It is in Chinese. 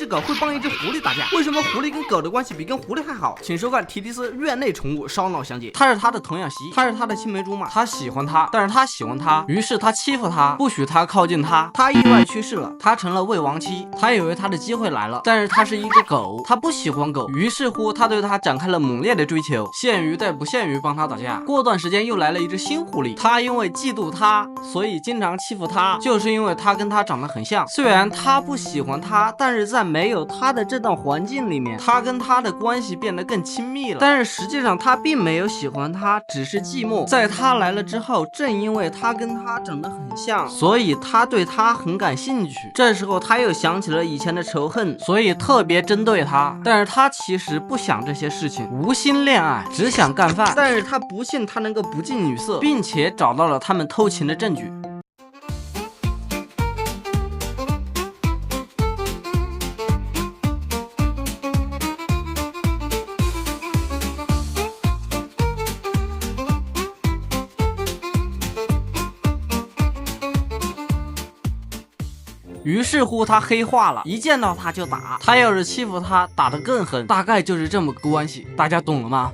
只狗会帮一只狐狸打架？为什么狐狸跟狗的关系比跟狐狸还好？请收看提提斯院内宠物烧脑详解。她是他的童养媳，她是他的青梅竹马，他喜欢她，但是他喜欢她，于是他欺负她，不许她靠近他。她意外去世了，她成了未亡妻。他以为他的机会来了，但是他是一只狗，他不喜欢狗，于是乎他对他展开了猛烈的追求，限于但不限于帮他打架。过段时间又来了一只新狐狸，他因为嫉妒他，所以经常欺负他，就是因为他跟他长得很像。虽然他不喜欢他，但是在没有他的这段环境里面，他跟他的关系变得更亲密了。但是实际上他并没有喜欢他，只是寂寞。在他来了之后，正因为他跟他长得很像，所以他对他很感兴趣。这时候他又想起了以前的仇恨，所以特别针对他。但是他其实不想这些事情，无心恋爱，只想干饭。但是他不信他能够不近女色，并且找到了他们偷情的证据。于是乎他黑化了，一见到他就打，他要是欺负他，打得更狠，大概就是这么个关系，大家懂了吗？